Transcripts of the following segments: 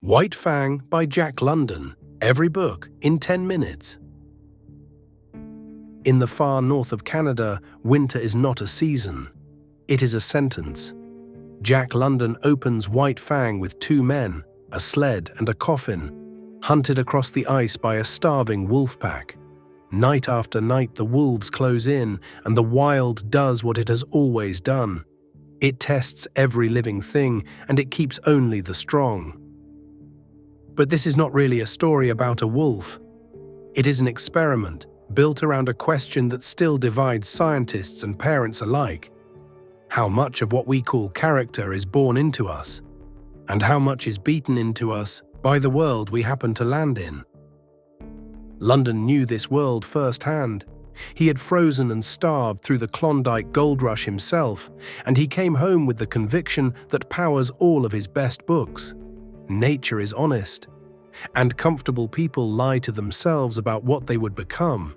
White Fang by Jack London. Every book in 10 minutes. In the far north of Canada, winter is not a season. It is a sentence. Jack London opens White Fang with 2 men, a sled and a coffin, hunted across the ice by a starving wolf pack. Night after night the wolves close in, and the wild does what it has always done. It tests every living thing, and it keeps only the strong. But this is not really a story about a wolf. It is an experiment built around a question that still divides scientists and parents alike. How much of what we call character is born into us, and how much is beaten into us by the world we happen to land in? London knew this world firsthand. He had frozen and starved through the Klondike gold rush himself, and he came home with the conviction that powers all of his best books. Nature is honest, and comfortable people lie to themselves about what they would become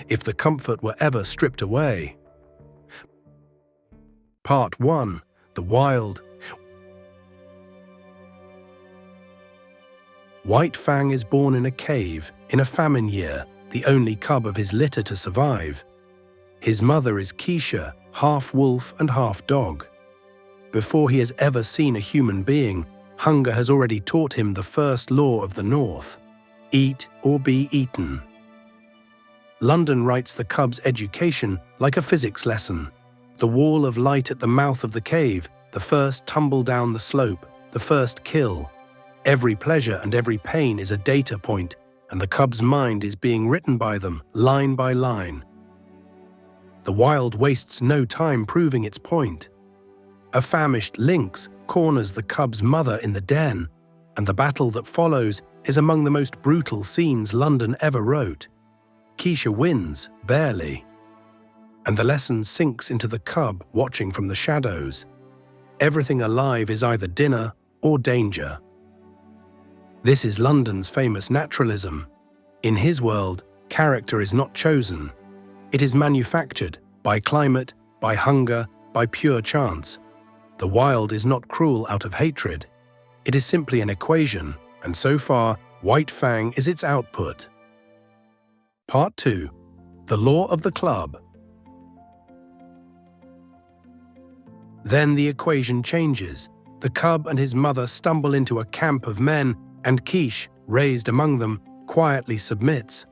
if the comfort were ever stripped away. Part 1. The Wild. White Fang is born in a cave in a famine year, the only cub of his litter to survive. His mother is Kiche, half wolf and half dog. Before he has ever seen a human being, hunger has already taught him the first law of the North: eat or be eaten. London writes the cub's education like a physics lesson. The wall of light at the mouth of the cave, the first tumble down the slope, the first kill. Every pleasure and every pain is a data point, and the cub's mind is being written by them, line by line. The wild wastes no time proving its point. A famished lynx corners the cub's mother in the den, and the battle that follows is among the most brutal scenes London ever wrote. Kiche wins, barely, and the lesson sinks into the cub watching from the shadows. Everything alive is either dinner or danger. This is London's famous naturalism. In his world, character is not chosen. It is manufactured by climate, by hunger, by pure chance. The wild is not cruel out of hatred. It is simply an equation, and so far, White Fang is its output. Part 2. The Law of the Club. Then the equation changes. The cub and his mother stumble into a camp of men, and Kiche, raised among them, quietly submits.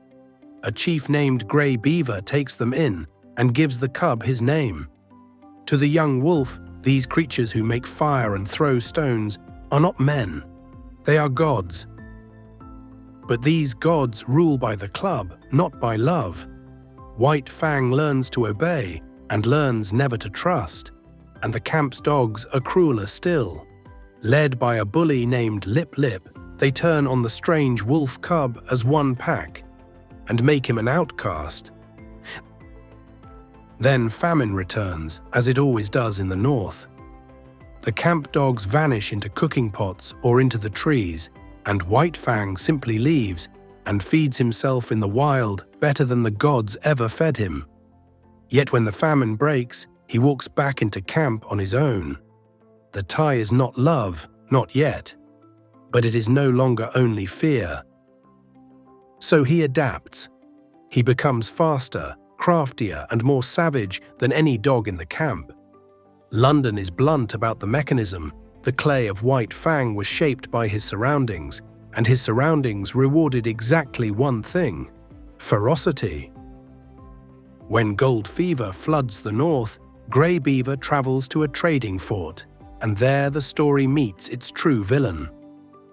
A chief named Grey Beaver takes them in and gives the cub his name. To the young wolf, these creatures who make fire and throw stones are not men. They are gods. But these gods rule by the club, not by love. White Fang learns to obey and learns never to trust. And the camp's dogs are crueler still. Led by a bully named Lip Lip, they turn on the strange wolf cub as one pack and make him an outcast. Then famine returns, as it always does in the north. The camp dogs vanish into cooking pots or into the trees, and White Fang simply leaves and feeds himself in the wild better than the gods ever fed him. Yet when the famine breaks, he walks back into camp on his own. The tie is not love, not yet, but it is no longer only fear. So he adapts. He becomes faster, craftier, and more savage than any dog in the camp. London is blunt about the mechanism. The clay of White Fang was shaped by his surroundings, and his surroundings rewarded exactly one thing: ferocity. When gold fever floods the north, Grey Beaver travels to a trading fort, and there the story meets its true villain.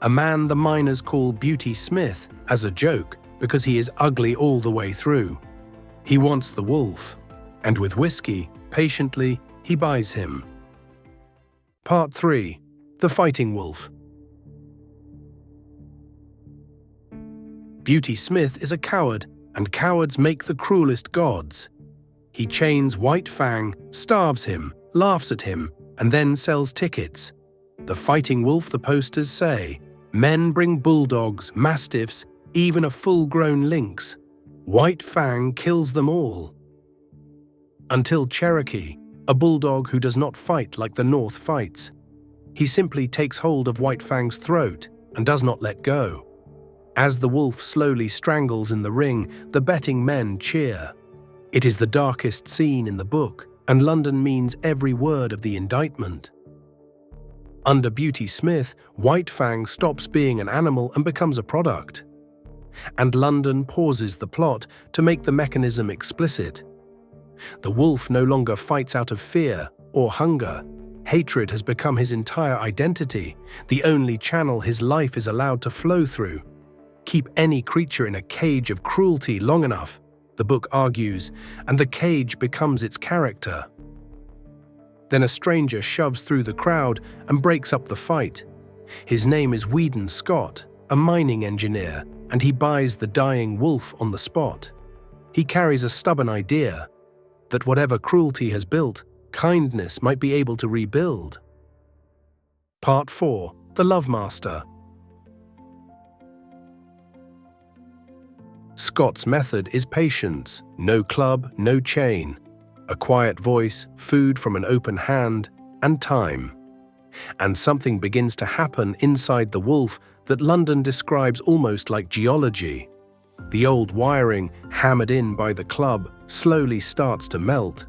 A man the miners call Beauty Smith as a joke because he is ugly all the way through. He wants the wolf, and with whiskey, patiently, he buys him. Part 3. The Fighting Wolf. Beauty Smith is a coward, and cowards make the cruelest gods. He chains White Fang, starves him, laughs at him, and then sells tickets. The Fighting Wolf, the posters say. Men bring bulldogs, mastiffs, even a full-grown lynx. White Fang kills them all. Until Cherokee, a bulldog who does not fight like the North fights. He simply takes hold of White Fang's throat, and does not let go. As the wolf slowly strangles in the ring, the betting men cheer. It is the darkest scene in the book, and London means every word of the indictment. Under Beauty Smith, White Fang stops being an animal and becomes a product. And London pauses the plot to make the mechanism explicit. The wolf no longer fights out of fear or hunger. Hatred has become his entire identity, the only channel his life is allowed to flow through. Keep any creature in a cage of cruelty long enough, the book argues, and the cage becomes its character. Then a stranger shoves through the crowd and breaks up the fight. His name is Weedon Scott, a mining engineer, and he buys the dying wolf on the spot. He carries a stubborn idea that whatever cruelty has built, kindness might be able to rebuild. Part 4. The Love Master. Scott's method is patience, no club, no chain, a quiet voice, food from an open hand, and time. And something begins to happen inside the wolf that London describes almost like geology. The old wiring, hammered in by the club, slowly starts to melt.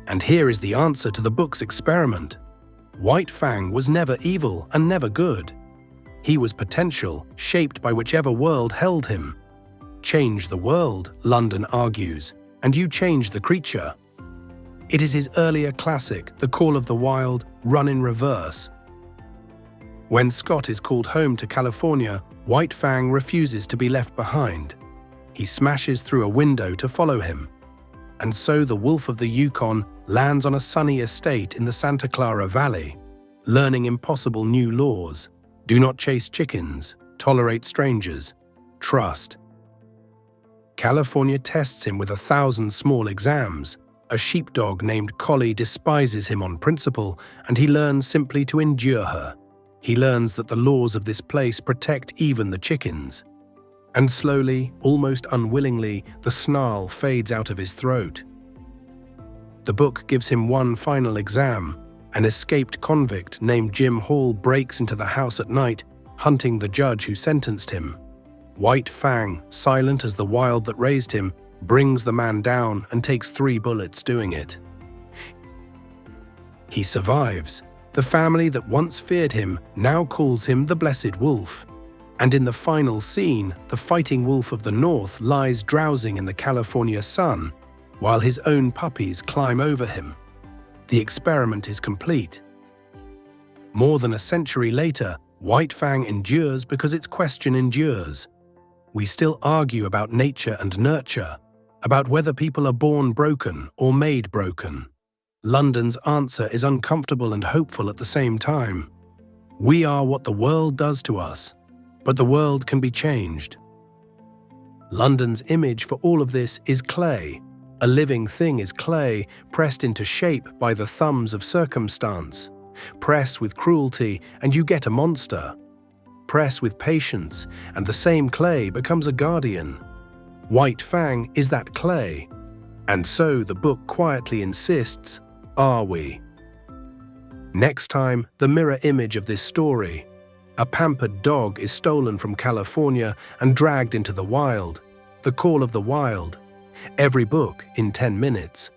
And here is the answer to the book's experiment. White Fang was never evil and never good. He was potential, shaped by whichever world held him. Change the world, London argues, and you change the creature. It is his earlier classic, The Call of the Wild, run in reverse. When Scott is called home to California, White Fang refuses to be left behind. He smashes through a window to follow him. And so the wolf of the Yukon lands on a sunny estate in the Santa Clara Valley, learning impossible new laws. Do not chase chickens, tolerate strangers, trust. California tests him with 1,000 small exams. A sheepdog named Collie despises him on principle, and he learns simply to endure her. He learns that the laws of this place protect even the chickens. And slowly, almost unwillingly, the snarl fades out of his throat. The book gives him one final exam. An escaped convict named Jim Hall breaks into the house at night, hunting the judge who sentenced him. White Fang, silent as the wild that raised him, brings the man down and takes 3 bullets doing it. He survives. The family that once feared him now calls him the Blessed Wolf. And in the final scene, the fighting wolf of the north lies drowsing in the California sun, while his own puppies climb over him. The experiment is complete. More than a century later, White Fang endures because its question endures. We still argue about nature and nurture, about whether people are born broken or made broken. London's answer is uncomfortable and hopeful at the same time. We are what the world does to us, but the world can be changed. London's image for all of this is clay. A living thing is clay, pressed into shape by the thumbs of circumstance. Press with cruelty, and you get a monster. Press with patience, and the same clay becomes a guardian. White Fang is that clay. And so the book quietly insists, are we? Next time, the mirror image of this story. A pampered dog is stolen from California and dragged into the wild. The Call of the Wild. Every book in 10 minutes.